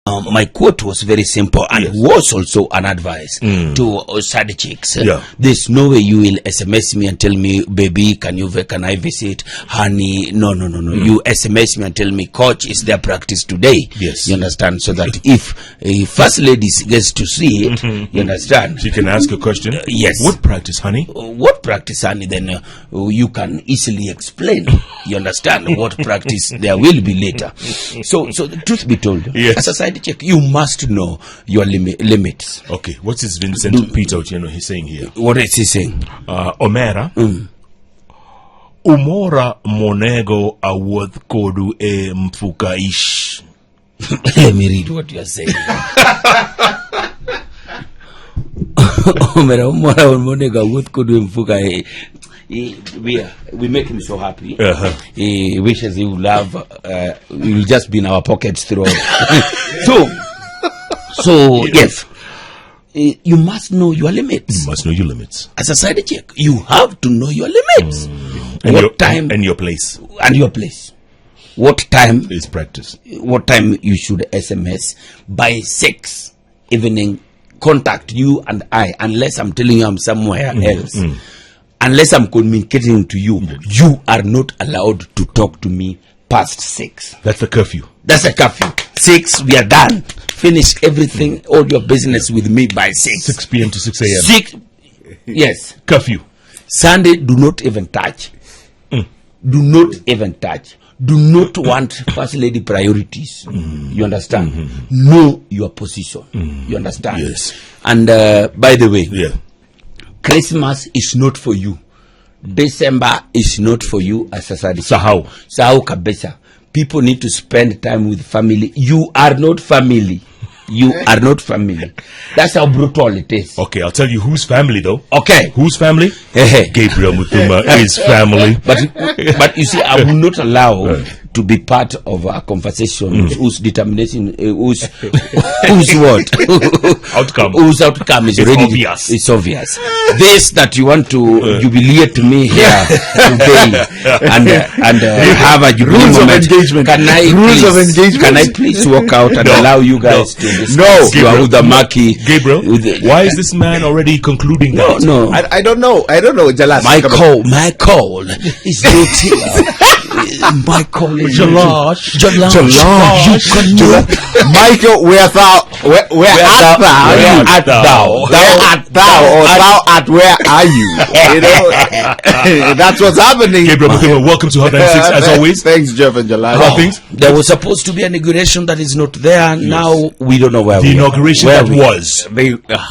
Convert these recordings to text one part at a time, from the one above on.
My quote was very simple and was also an advice to side chicks. There's no way you will SMS me and tell me, baby, can I visit? Honey, no. You SMS me and tell me, coach, is there practice today? Yes. You understand? So that if a first lady gets to see it, you understand? She can ask a question. Yes. What practice, honey? What practice, honey? Then you can easily explain. You understand what practice there will be later. So the truth be told, as a side check, you must know your limits. Okay, what's his Vincent Peter he's saying here? What is he saying? Omera Umora Monego awuoth kodu e mfuka ish. Let me read what you are saying. Omera Monego awuoth kodu e mfuka we make him so happy. He wishes he would have he will just be in our pockets throughout. so yes, you must know your limits. You must know your limits. As a side check, you have to know your limits. What time and your place. And your place. What time is practice? What time you should SMS by 6 evening? Contact you and I, unless I'm telling you I'm somewhere else. Unless I'm communicating to you, you are not allowed to talk to me past 6. That's the curfew. That's a curfew. 6, we are done. Finish everything, all your business with me by 6. 6 p.m. to 6 a.m. 6, yes. Curfew. Sunday, do not even touch. Do not even touch. Do not want first lady priorities. You understand? Know your position. You understand? Yes. And by the way, Christmas is not for you. December is not for you as a sadi. Sahau kabisa. People need to spend time with family. You are not family. You are not family. That's how brutal it is. Okay, I'll tell you whose family though. Okay. Whose family? Gabriel Muthuma is family. But you see, I will not allow to be part of a conversation whose determination, whose what? Whose outcome is already obvious. It's obvious. This that you want to jubilate me here today and have a rules of engagement. Can I please walk out and allow you guys to discuss your Udamaki? Gabriel, why is this man already concluding that? No. I don't know. Jalas. My call is not here. My call is Jalash. Michael, where art thou? Where are you? That's what's happening. Gabriel Muthuma, welcome to Hot 96 as always. Thanks, Jeff and Jalal. There was supposed to be an inauguration that is not there. Now we don't know where the inauguration that was.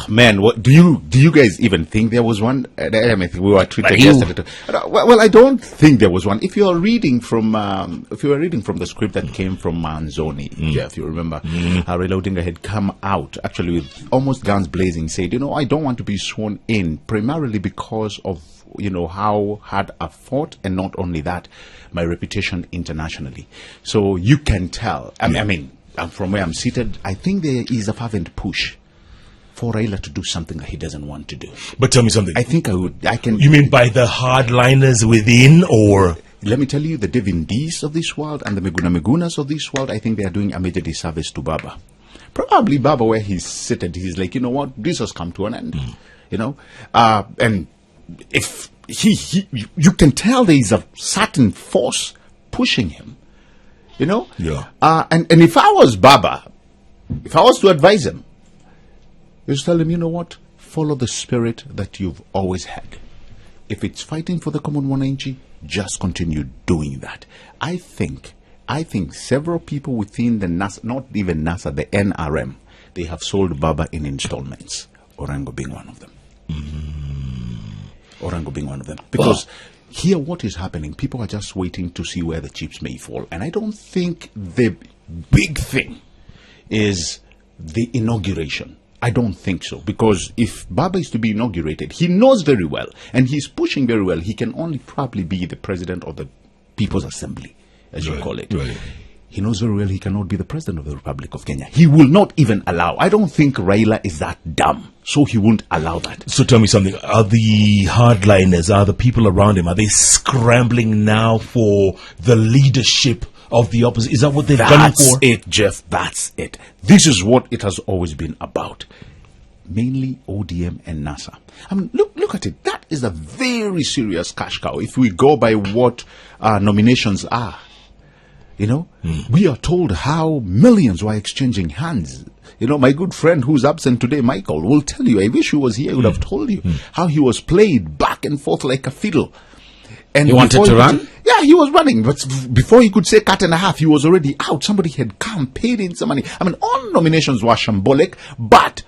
Man, what do you guys even think there was one? I mean, we were tweeting yesterday. Well, I don't think there was one. If you are reading from the script that came from Manzoni, Jeff, you remember, Raila Odinga had come out actually with almost guns blazing, said, I don't want to be sworn in primarily because of how hard I fought, and not only that, my reputation internationally. So you can tell. I mean, from where I'm seated, I think there is a fervent push for Raila to do something that he doesn't want to do. But tell me something. I think I can. You mean by the hardliners within, or? Let me tell you, the Devin Ds of this world and the Megunas of this world, I think they are doing a major disservice to Baba. Probably Baba, where he's seated, he's like, you know what, this has come to an end. And if you can tell there is a certain force pushing him, and if I was Baba, if I was to advise him, just tell him, you know what, follow the spirit that you've always had. If it's fighting for the common 190, just continue doing that. I think several people within the NASA, not even NASA, the NRM, they have sold Baba in installments. Orango being one of them. Orango being one of them. Because here what is happening, people are just waiting to see where the chips may fall. And I don't think the big thing is the inauguration. I don't think so. Because if Baba is to be inaugurated, he knows very well, and he's pushing very well, he can only probably be the president of the People's Assembly, as you call it. Right. He knows very well he cannot be the president of the Republic of Kenya. He will not even allow. I don't think Raila is that dumb, so he won't allow that. So tell me something. Are the hardliners, are the people around him, are they scrambling now for the leadership of the opposition? Is that what they've done That's for? it, Jeff. That's it. This is what it has always been about. Mainly ODM and NASA. I mean, look at it. That is a very serious cash cow. If we go by what nominations are, we are told how millions were exchanging hands. My good friend who's absent today, Michael, will tell you. I wish he was here. He would have told you how he was played back and forth like a fiddle. And he wanted to run? Yeah, he was running. But before he could say cut and a half, he was already out. Somebody had come, paid in some money. I mean, all nominations were shambolic, but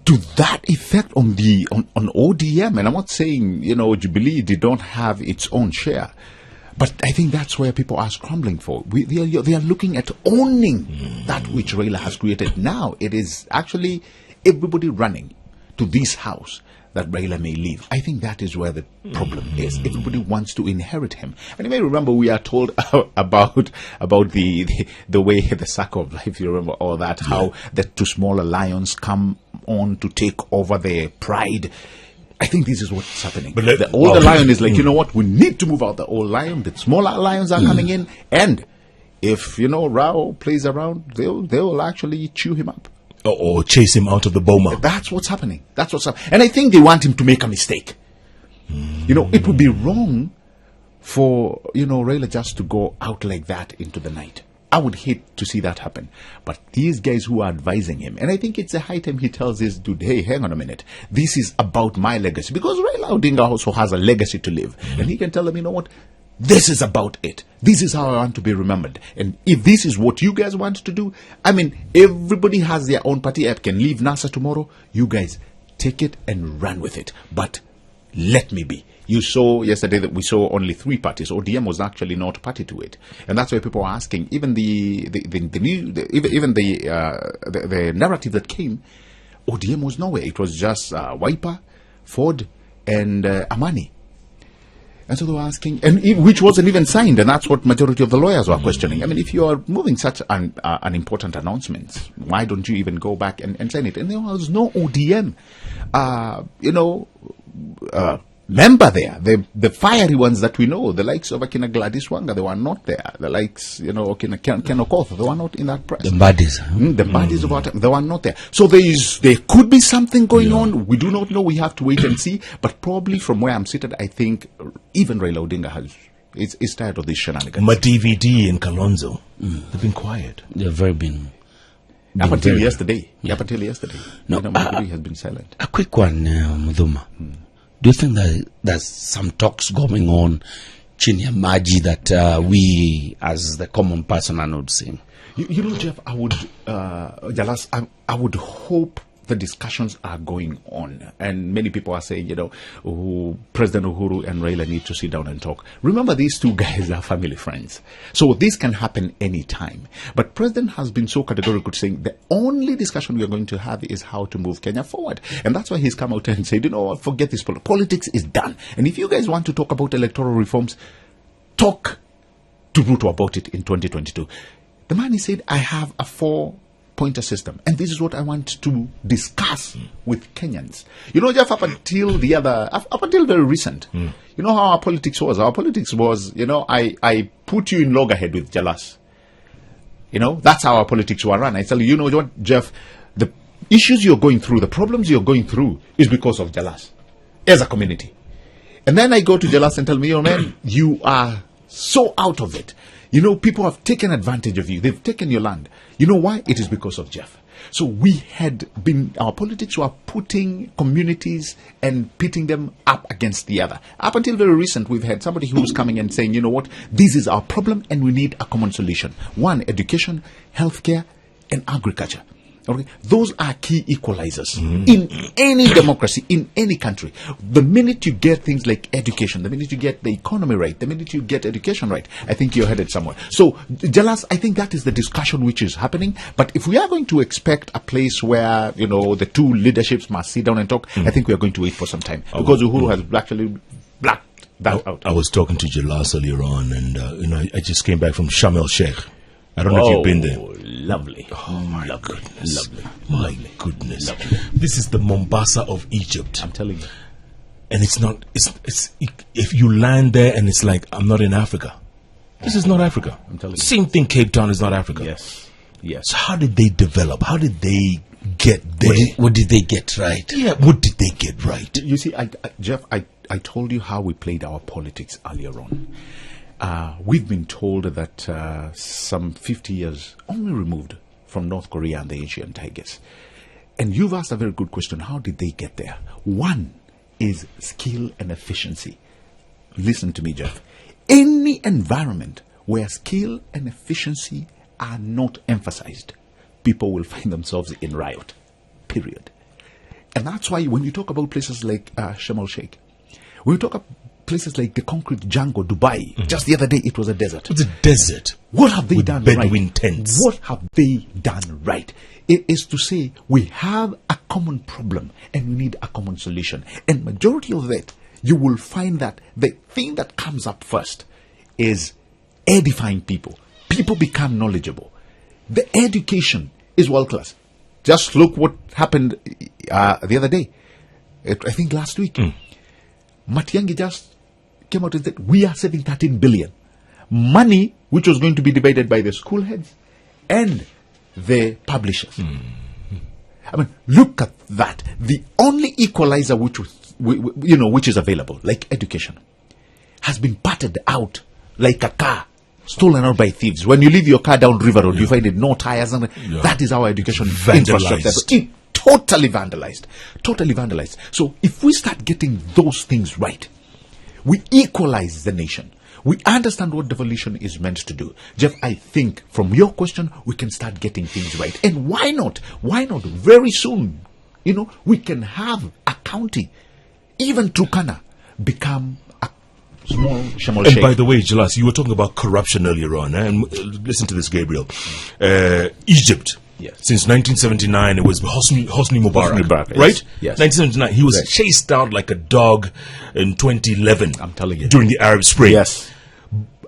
to that effect on ODM, and I'm not saying, Jubilee did not have its own share, but I think that's where people are scrambling for. They are looking at owning that which Raila has created. Now it is actually everybody running to this house that Raila may leave. I think that is where the problem is. Everybody wants to inherit him. And you may remember we are told about the way the circle of life, you remember all that, how the two smaller lions come on to take over their pride. I think this is what's happening. But the older lion is like, you know what, we need to move out the old lion. The smaller lions are coming in. And if, Rao plays around, they'll actually chew him up. Or chase him out of the boma. That's what's happening. That's what's happening. And I think they want him to make a mistake. It would be wrong for, Raila just to go out like that into the night. I would hate to see that happen. But these guys who are advising him, and I think it's a high time he tells this dude, hey, hang on a minute. This is about my legacy. Because Raila Odinga also has a legacy to live. And he can tell them, you know what? This is about it. This is how I want to be remembered. And if this is what you guys want to do, I mean, everybody has their own party. I can leave NASA tomorrow. You guys take it and run with it. But let me be. You saw yesterday that we saw only 3 parties. ODM was actually not party to it, and that's why people are asking. Even the narrative that came, ODM was nowhere. It was just Wiper, Ford, and Amani. And so they were asking, which wasn't even signed, and that's what majority of the lawyers were questioning. I mean, if you are moving such an important announcement, why don't you even go back and sign it? And there was no ODM, member there. The fiery ones that we know, the likes of Akina Gladys Wanga, they were not there. The likes, Akina Ken Okoth, they were not in that press. The baddies. The baddies of our time, they were not there. So there could be something going on. We do not know. We have to wait and see. But probably from where I'm seated, I think even Raila Odinga is tired of these shenanigans. DVD and Kalonzo, they've been quiet. They've very been up until yesterday. Yeah. Up until yesterday. No, Maduri has been silent. A quick one, Muthuma. Do you think that there's some talks going on, chini ya maji, that we, as the common person, are not seeing? Jeff, I would, Jalas, I would hope the discussions are going on, and many people are saying, President Uhuru and Raila need to sit down and talk. Remember, these two guys are family friends, so this can happen anytime. But President has been so categorical, saying the only discussion we are going to have is how to move Kenya forward, and that's why he's come out and said, forget this. Politics is done, and if you guys want to talk about electoral reforms, talk to Ruto about it in 2022. The man, he said, I have a 4-pointer system, and this is what I want to discuss with Kenyans. Jeff, up until very recent, you know how our politics was? Our politics was, I put you in loggerhead with Jalas. That's how our politics were run. I tell you, what, Jeff, the issues you're going through, the problems you're going through is because of Jalas as a community. And then I go to Jalas and tell me, man, you are so out of it. People have taken advantage of you. They've taken your land. You know why? It is because of Jeff. So our politics were putting communities and pitting them up against the other. Up until very recent, we've had somebody who's coming and saying, this is our problem and we need a common solution. 1, education, healthcare, and agriculture. Okay, those are key equalizers in any democracy, in any country. The minute you get things like education, the minute you get the economy right, the minute you get education right, I think you're headed somewhere. So, Jalas, I think that is the discussion which is happening. But if we are going to expect a place where, the two leaderships must sit down and talk, I think we are going to wait for some time. Because Uhuru has actually blacked that out. I was talking to Jalas earlier on, and, I just came back from Sharm el-Sheikh. I don't know if you've been there. Lovely. Oh, my goodness. Lovely. My goodness. Lovely. This is the Mombasa of Egypt. I'm telling you. And it's not, it's if you land there and it's like, I'm not in Africa. This is not Africa. I'm telling you. Same thing, Cape Town is not Africa. Yes. Yes. So how did they develop? How did they get there? What did they get right? Yeah, what did they get right? You see, Jeff, I told you how we played our politics earlier on. We've been told that some 50 years only removed from North Korea and the Asian tigers. And you've asked a very good question. How did they get there? One is skill and efficiency. Listen to me, Jeff. Any environment where skill and efficiency are not emphasized, people will find themselves in riot. Period. And that's why when you talk about places like Sharm el-Sheikh, when you talk about places like the concrete jungle, Dubai, just the other day it was a desert. It's a desert. What have they done right? Bedouin tents. What have they done right? It is to say we have a common problem and we need a common solution. And majority of it, you will find that the thing that comes up first is edifying people. People become knowledgeable. The education is world class. Just look what happened the other day. I think last week. Matiang'i just came out and said, we are saving 13 billion. Money which was going to be divided by the school heads and the publishers. I mean, look at that. The only equalizer which is available, like education, has been parted out like a car stolen out by thieves. When you leave your car down River Road, you find it no tires, and that is our education infrastructure. It totally vandalized. Totally vandalized. So if we start getting those things right, we equalize the nation. We understand what devolution is meant to do. Jeff, I think from your question, we can start getting things right. And why not? Why not? Very soon, we can have a county, even Turkana, become a small Sharm el-Sheikh. And by the way, Jalas, you were talking about corruption earlier on. And listen to this, Gabriel. Egypt. Yes. Since 1979, it was Hosni Mubarak, yes. right? Yes. 1979, he was chased out like a dog in 2011. I'm telling you. During the Arab Spring. Yes.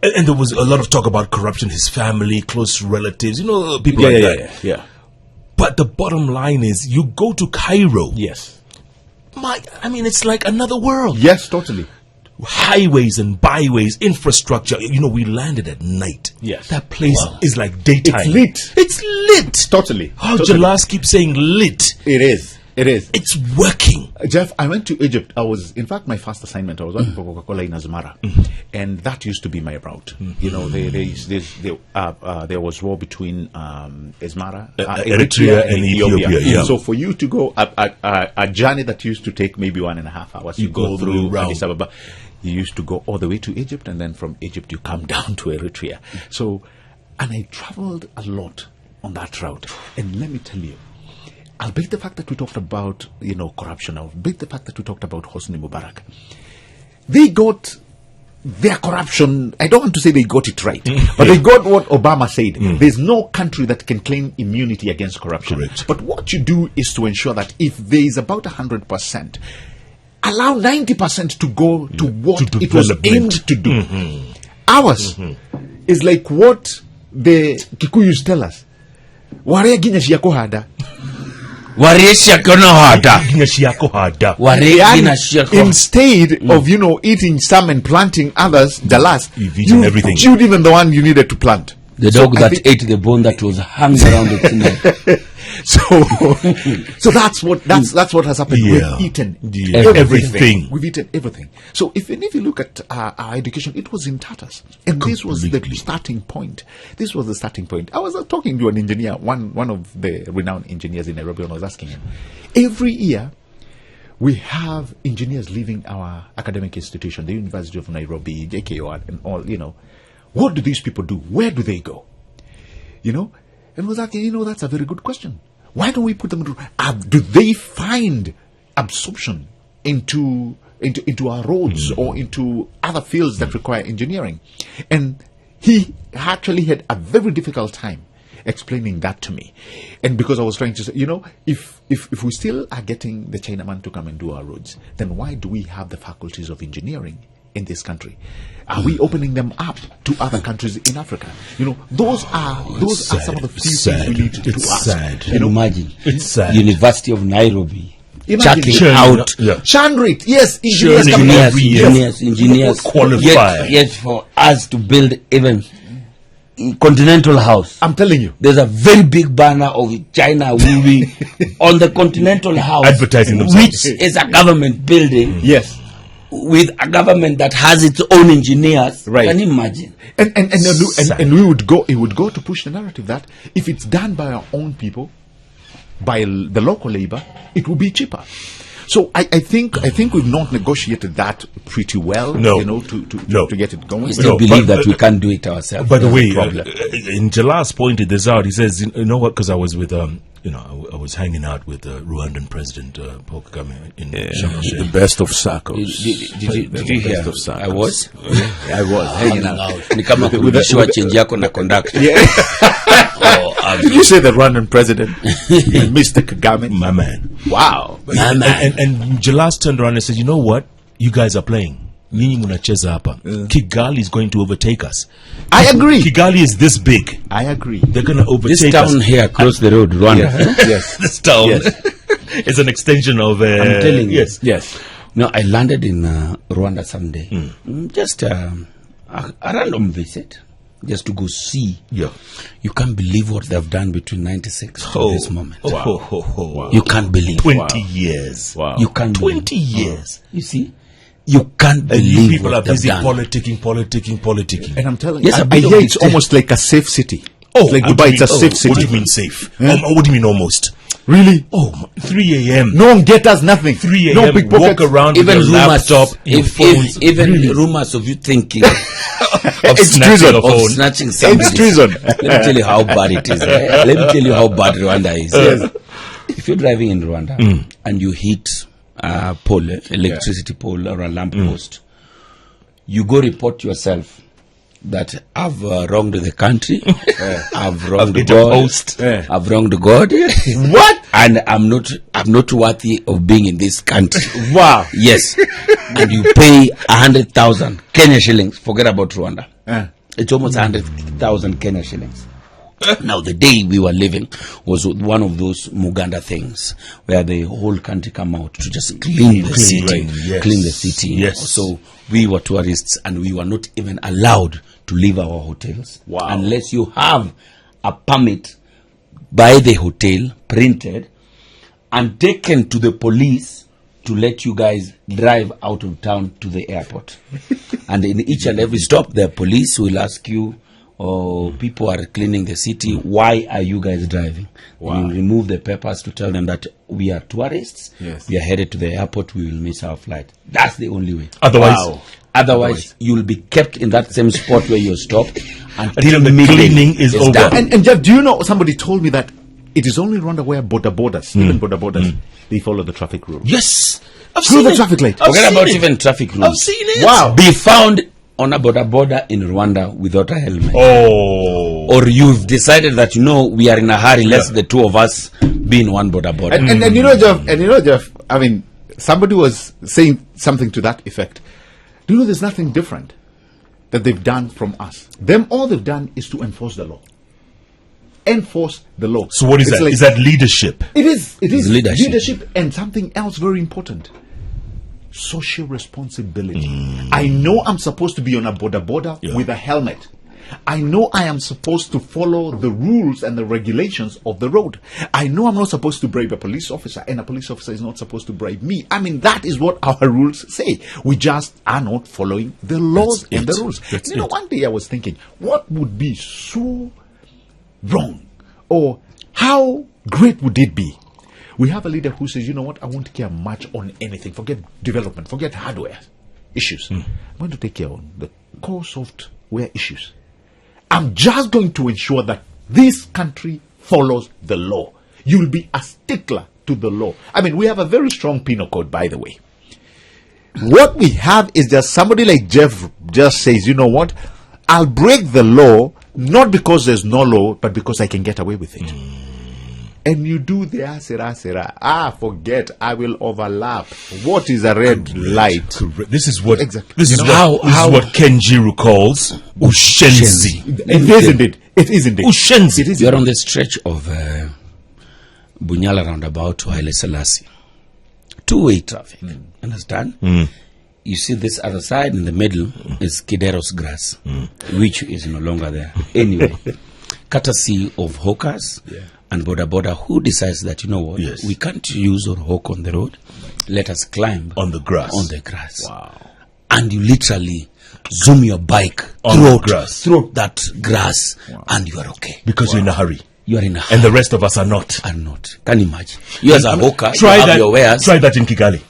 And there was a lot of talk about corruption, his family, close relatives, people like that. Yeah. But the bottom line is, you go to Cairo. Yes. It's like another world. Yes, totally. Highways and byways, infrastructure. We landed at night. Yes. That place is like daytime. It's lit. Totally. Jalas keeps saying lit. It is. It's working. Jeff, I went to Egypt. In fact, my first assignment, I was working for Coca-Cola in Azmara. And that used to be my route. There was war between Azmara, Eritrea and Ethiopia. Yeah. So for you to go, a journey that used to take maybe 1.5 hours, you go through Addis Ababa. You used to go all the way to Egypt, and then from Egypt you come down to Eritrea. And I traveled a lot on that route. And let me tell you, albeit the fact that we talked about, corruption, albeit the fact that we talked about Hosni Mubarak, they got their corruption. I don't want to say they got it right, but they got what Obama said. There's no country that can claim immunity against corruption. Correct. But what you do is to ensure that if there is about 100%, allow 90% to go to what it was aimed to do. Ours is like what the Kikuyus tell us. Instead of eating some and planting others, the last you've eaten everything. Chewed even the one you needed to plant. The dog that ate the bone that was hung around the neck. So that's what has happened. We've eaten everything. We've eaten everything. So if you look at our education, it was in tatters, and this was the starting point. I was talking to an engineer, one of the renowned engineers in Nairobi, and I was asking him, every year we have engineers leaving our academic institution, the University of Nairobi, JKO, and all. What do these people do? Where do they go? And I was asking, that's a very good question. Why don't we put them do they find absorption into our roads or into other fields that require engineering? And he actually had a very difficult time explaining that to me. And because I was trying to say, if we still are getting the Chinaman to come and do our roads, then why do we have the faculties of engineering in this country? Are we opening them up to other countries in Africa? Those are some of the few things we need to ask. Sad. Imagine. It's sad. University of Nairobi chucking out churn rate. Yes, engineers qualified. Yes, for us to build even Continental House. I'm telling you, there's a very big banner of China movie on the Continental House, advertising themselves, which is a government building. Yes, with a government that has its own engineers. Right. Can you imagine? And we would go. It would go to push the narrative that if it's done by our own people, by the local labor, it will be cheaper. So I think we've not negotiated that pretty well. No. To get it going. We still believe that we can't do it ourselves. By the way, in Jalas pointed this out. He says, you know what? Because I was with I was hanging out with Rwandan President Paul Kagame in Sharm el-Sheikh. The best of circles. Did you hear? I was hanging out. Ni kama kurudishiwa change yako na conduct. Did you say the Rwandan president, Mr. Kagame? My man. Wow. And Jalas turned around and said, you know what? You guys are playing. Nyinyi munacheza hapa. Kigali is going to overtake us. I agree. Kigali is this big. I agree. They're going to overtake us. This town here across the road, Rwanda. Yes. This town is an extension of... I'm telling you. Yes. No, I landed in Rwanda Sunday. Just a random visit. Just to go see. Yeah. You can't believe what they've done between 96 to this moment. Wow. You can't believe. 20 years. Wow. You can't 20 believe. years. You see? You can't believe you people what are busy they've done. politicking. And I'm telling Yes, you, I hear it's almost like a safe city. Oh, like Dubai, it's a safe city. What do you mean safe? What do you mean almost? Really? Oh, 3 a.m. No one get us nothing. 3 a.m. No pickpockets. Walk around Even with your rumors, laptop, your phones. even rumors of you thinking of It's snatching treason. a of phone. snatching somebody. It's treason. Let me tell you how bad it is. Let me tell you how bad Rwanda is. If you're driving in Rwanda and you hit a pole, electricity pole or a lamp post, you go report yourself that I've wronged the country, I've wronged God, I've wronged God. What? And I'm not worthy of being in this country. Wow. Yes. And you pay 100,000 Kenya shillings. Forget about Rwanda. It's almost 100,000 Kenya shillings. Now, the day we were living was one of those Muganda things where the whole country come out to just clean the city. Yes. So we were tourists and we were not even allowed to leave our hotels. Wow. Unless you have a permit by the hotel, printed, and taken to the police to let you guys drive out of town to the airport. And in each and every stop, the police will ask you, people are cleaning the city, why are you guys driving? You remove the papers to tell them that we are tourists, we are headed to the airport, we will miss our flight. That's the only way. Otherwise, you'll be kept in that same spot where you're stopped until the cleaning is over. done. And Jeff, do you know, somebody told me that it is only Rwanda where borders, even borders, they follow the traffic rules. Yes. Through the traffic light. Forget about even traffic rules. I've seen it. Wow. Be found on a border in Rwanda without a helmet. Oh. Or you've decided that, we are in a hurry, let's the two of us be in one border. And Jeff, I mean, somebody was saying something to that effect. Do you know there's nothing different that they've done from us? All they've done is to enforce the law. Enforce the law. So what is that? Is that leadership? It is leadership. And something else very important. Social responsibility. I know I'm supposed to be on a border with a helmet. I know I am supposed to follow the rules and the regulations of the road. I know I'm not supposed to bribe a police officer, and a police officer is not supposed to bribe me. I mean, that is what our rules say. We just are not following the laws and the rules. One day I was thinking, what would be so wrong, or how great would it be? We have a leader who says, I won't care much on anything. Forget development, forget hardware issues. I'm going to take care of the core software issues. I'm just going to ensure that this country follows the law. You'll be a stickler to the law. I mean, we have a very strong penal code, by the way. What we have is just somebody like Jeff just says, I'll break the law, not because there's no law, but because I can get away with it. And you do the asera. Forget, I will overlap. What is a red light? Correct. This is what exactly. This is what Kenjiru calls ushenzi. It is indeed. Ushenzi. You're on the stretch of Bunyala roundabout to Haile Selassie. two-way traffic. Understand? You see this other side in the middle is Kidero's grass, which is no longer there. Anyway, courtesy of hawkers and border who decides that, you know what, we can't use or hawk on the road. Let us climb on the grass. Wow. And you literally zoom your bike through that grass, and you are okay. Because you're in a hurry. You are in a hurry. And the rest of us are not. Can you imagine? You as a hawker, try you have that, your wares. Try that in Kigali.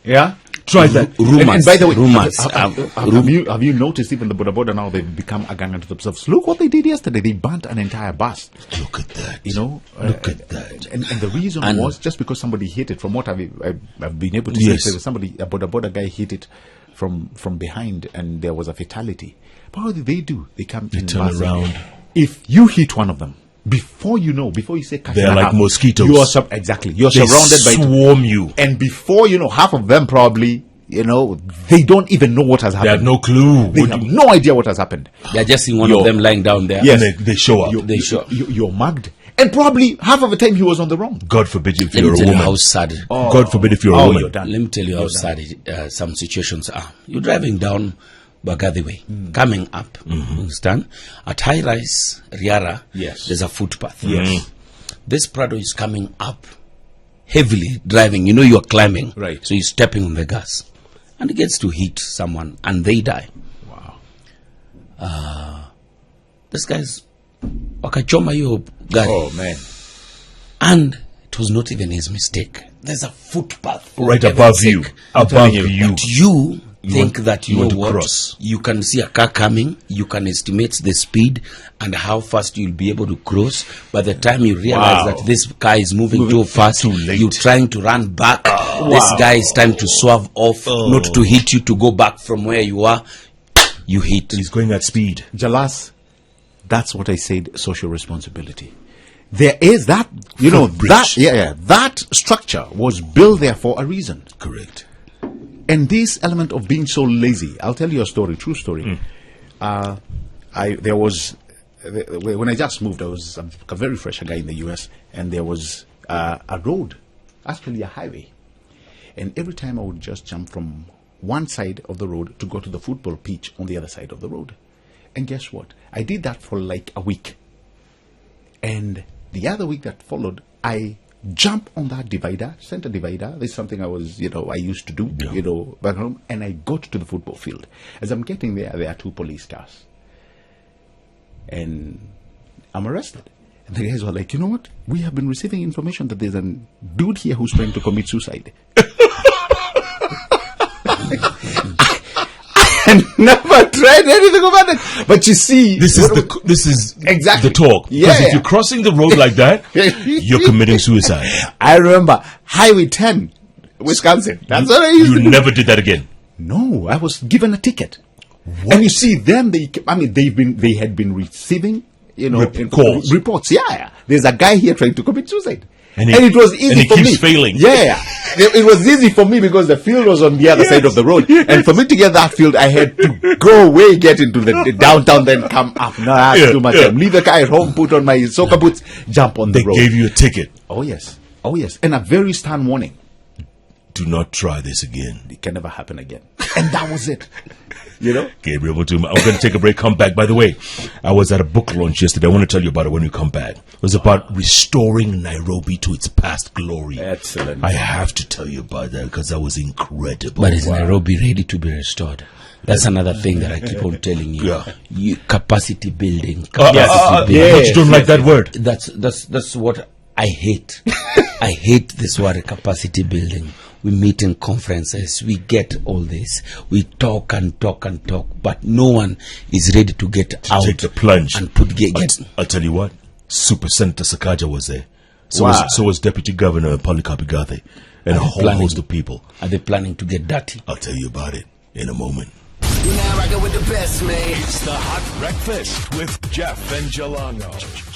Yeah? Try that. Rumors. And by the way, rumors. Have you noticed even the Boda now, they've become a gang unto themselves? Look what they did yesterday. They burnt an entire bus. Look at that. You know? Look at that. And the reason was just because somebody hit it. From what I've been able to say, somebody, a Boda guy hit it from behind, and there was a fatality. But what do? They come in, turn around. If you hit one of them, before you say they're like mosquitoes. You're surrounded by swarm you. And before you know, half of them probably, you know, they don't even know what has happened. They have no clue. They have no idea what has happened. They're just seeing one of them lying down there. Yes. And they show up. You're mugged. And probably half of the time he was on the wrong. God forbid if Let you're me a tell woman. you how sad. God forbid if you're a woman. Let me tell you how sad some situations are. You're driving down Bagadi Way, coming up, understand? At High Rise, Riara, there's a footpath. This Prado is coming up, heavily driving. You know you're climbing. Right. So he's stepping on the gas. And he gets to hit someone, and they die. Wow. This guy's wakachoma yo gari. Oh, man. And it was not even his mistake. There's a footpath Right above you. Above you. But you think that you want know to what, cross. you can see a car coming, you can estimate the speed and how fast you'll be able to cross. By the time you realize that this car is moving too fast, too late. you're trying to run back. This guy is trying to swerve off, not to hit you, to go back from where you are. You hit. He's going at speed. Jalas, that's what I said, social responsibility. There is that, you know, that structure was built there for a reason. Correct. And this element of being so lazy, I'll tell you a story, true story. When I just moved, I was a very fresh guy in the US, and there was a road, actually a highway. And every time I would just jump from one side of the road to go to the football pitch on the other side of the road. And guess what? I did that for like a week. And the other week that followed, I jump on that divider, center divider. This is something I used to do, back home. And I got to the football field. As I'm getting there are two police cars. And I'm arrested. And the guys were like, you know what? We have been receiving information that there's a dude here who's trying to commit suicide. I never tried anything about it. But you see, this is exactly the talk. Because if you're crossing the road like that, you're committing suicide. I remember Highway 10, Wisconsin. That's what I used to do. You never did that again. No, I was given a ticket. What? And you see, them, they had been receiving, reports. Yeah, there's a guy here trying to commit suicide. And it was easy and he for keeps me. failing. Yeah, it was easy for me because the field was on the other side of the road. And for me to get that field, I had to go away, get into the downtown, then come up. No, that's too much time. Leave the car at home, put on my soccer boots, jump on the road. They gave you a ticket. Oh, yes. And a very stern warning. Do not try this again. It can never happen again. And that was it. Gabriel Muthuma. I'm going to take a break, come back. By the way, I was at a book launch yesterday. I want to tell you about it when we come back. It was about restoring Nairobi to its past glory. Excellent. I have to tell you about that because that was incredible. But is Nairobi ready to be restored? That's another thing that I keep on telling you. Capacity building. But you don't like that word. That's what I hate. I hate this word, capacity building. We meet in conferences, we get all this, we talk and talk and talk, but no one is ready to get out, take the plunge, and I'll tell you what, Super Senator Sakaja was there. So was Deputy Governor Polycarp Igathe, and a whole host of people. Are they planning to get dirty? I'll tell you about it in a moment. You're now rocking with the best, man. It's the Hot Breakfast with Jeff and Jalango.